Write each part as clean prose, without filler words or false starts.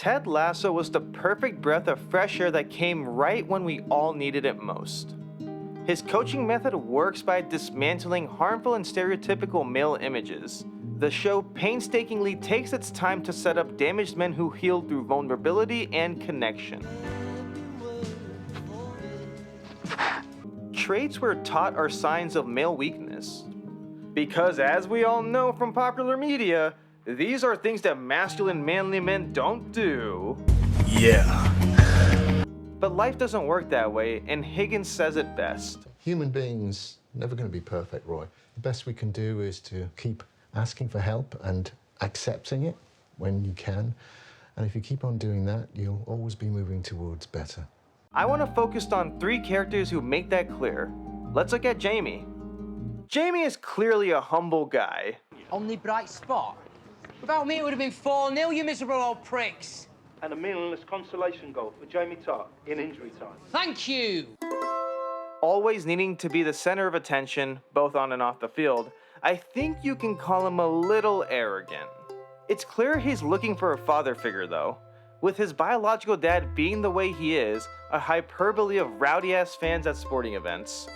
Ted Lasso was the perfect breath of fresh air that came right when we all needed it most. His coaching method works by dismantling harmful and stereotypical male images. The show painstakingly takes its time to set up damaged men who heal through vulnerability and connection. Traits we're taught are signs of male weakness. Because as we all know from popular media, these are things that masculine manly men don't do. Yeah. But life doesn't work that way, and Higgins says it best. Human beings are never going to be perfect, Roy. The best we can do is to keep asking for help and accepting it when you can. And if you keep on doing that, you'll always be moving towards better. I want to focus on 3 characters who make that clear. Let's look at Jamie. Jamie is clearly a humble guy. Only bright spot? Without me, it would have been 4-0, you miserable old pricks. And a meaningless consolation goal for Jamie Tartt in injury time. Thank you. Always needing to be the center of attention, both on and off the field, I think you can call him a little arrogant. It's clear he's looking for a father figure though, with his biological dad being the way he is, a hyperbole of rowdy-ass fans at sporting events.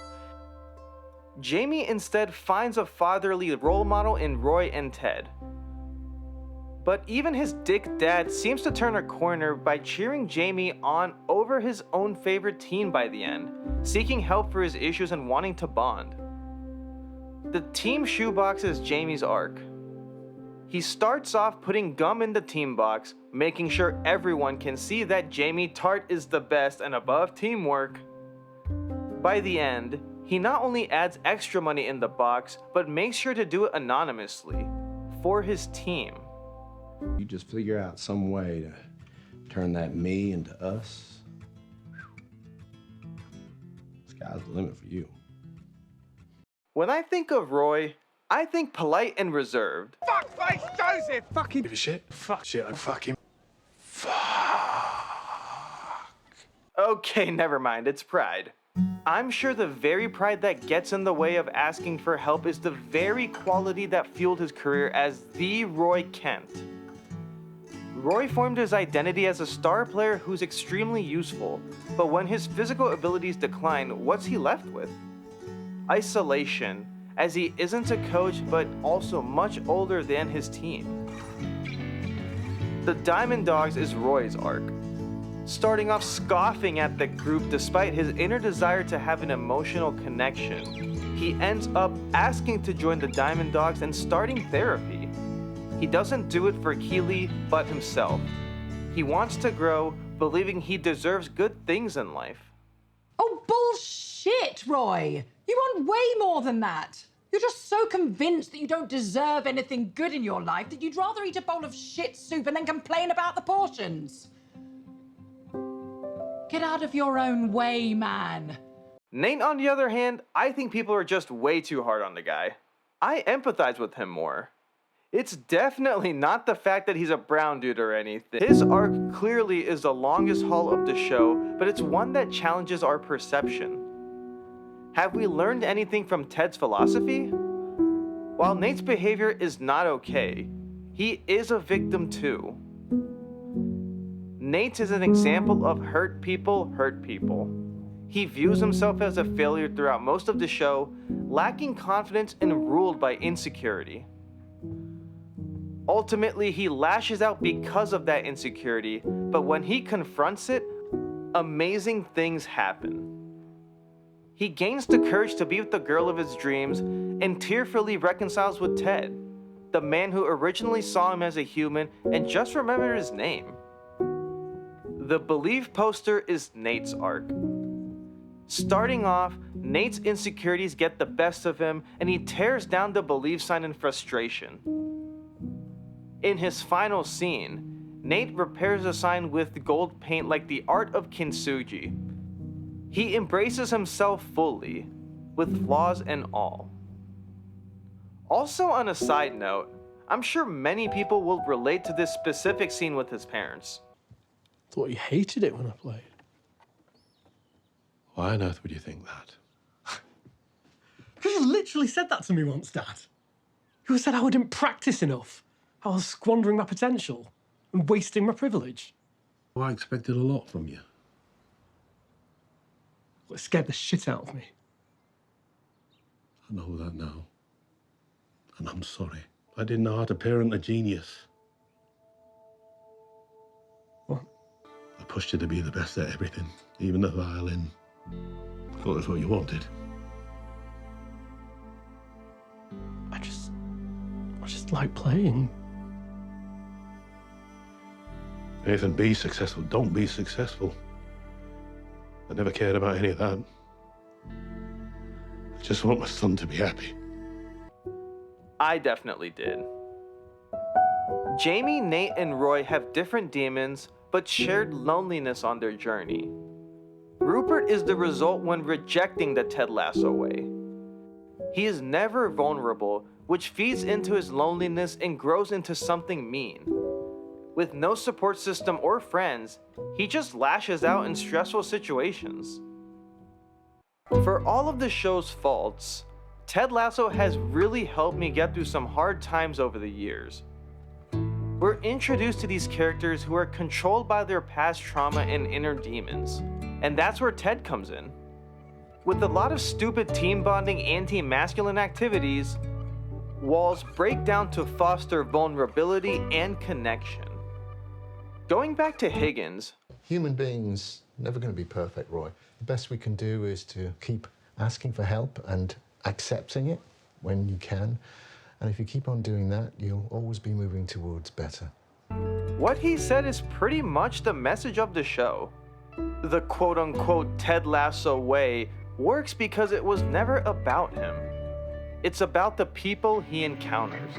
Jamie instead finds a fatherly role model in Roy and Ted. But even his dick dad seems to turn a corner by cheering Jamie on over his own favorite teen by the end, seeking help for his issues and wanting to bond. The team shoebox is Jamie's arc. He starts off putting gum in the team box, making sure everyone can see that Jamie Tartt is the best and above teamwork. By the end, he not only adds extra money in the box, but makes sure to do it anonymously, for his team. You just figure out some way to turn that me into us. Sky's the limit for you. When I think of Roy, I think polite and reserved. Fuckface Joseph! Fuck him. Give a shit. Fuck shit. I fuck him. Fuck. Okay, never mind, it's pride. I'm sure the very pride that gets in the way of asking for help is the very quality that fueled his career as the Roy Kent. Roy formed his identity as a star player who's extremely useful, but when his physical abilities decline, what's he left with? Isolation, as he isn't a coach but also much older than his team. The Diamond Dogs is Roy's arc. Starting off scoffing at the group despite his inner desire to have an emotional connection, he ends up asking to join the Diamond Dogs and starting therapy. He doesn't do it for Keeley, but himself. He wants to grow, believing he deserves good things in life. Oh, bullshit, Roy! You want way more than that. You're just so convinced that you don't deserve anything good in your life that you'd rather eat a bowl of shit soup and then complain about the portions. Get out of your own way, man. Nate, on the other hand, I think people are just way too hard on the guy. I empathize with him more. It's definitely not the fact that he's a brown dude or anything. His arc clearly is the longest haul of the show, but it's one that challenges our perception. Have we learned anything from Ted's philosophy? While Nate's behavior is not okay, he is a victim too. Nate is an example of hurt people hurt people. He views himself as a failure throughout most of the show, lacking confidence and ruled by insecurity. Ultimately, he lashes out because of that insecurity, but when he confronts it, amazing things happen. He gains the courage to be with the girl of his dreams and tearfully reconciles with Ted, the man who originally saw him as a human and just remembered his name. The Believe poster is Nate's arc. Starting off, Nate's insecurities get the best of him and he tears down the Believe sign in frustration. In his final scene, Nate repairs the sign with gold paint like the art of kintsugi. He embraces himself fully, with flaws and all. Also on a side note, I'm sure many people will relate to this specific scene with his parents. Thought you hated it when I played. Why on earth would you think that? Because you literally said that to me once, Dad. You said I wouldn't practice enough. I was squandering my potential and wasting my privilege. Well, I expected a lot from you. Well, it scared the shit out of me. I know that now. And I'm sorry. I didn't know how to parent a genius. What? I pushed you to be the best at everything, even the violin. I thought that's what you wanted. I just like playing. Nathan, be successful. Don't be successful. I never cared about any of that. I just want my son to be happy. I definitely did. Jamie, Nate, and Roy have different demons, but shared loneliness on their journey. Rupert is the result when rejecting the Ted Lasso way. He is never vulnerable, which feeds into his loneliness and grows into something mean. With no support system or friends, he just lashes out in stressful situations. For all of the show's faults, Ted Lasso has really helped me get through some hard times over the years. We're introduced to these characters who are controlled by their past trauma and inner demons, and that's where Ted comes in. With a lot of stupid team bonding anti-masculine activities, walls break down to foster vulnerability and connection. Going back to Higgins, Human beings are never going to be perfect, Roy. The best we can do is to keep asking for help and accepting it when you can. And if you keep on doing that, you'll always be moving towards better. what he said is pretty much the message of the show. The quote-unquote Ted Lasso way works because it was never about him. It's about the people he encounters.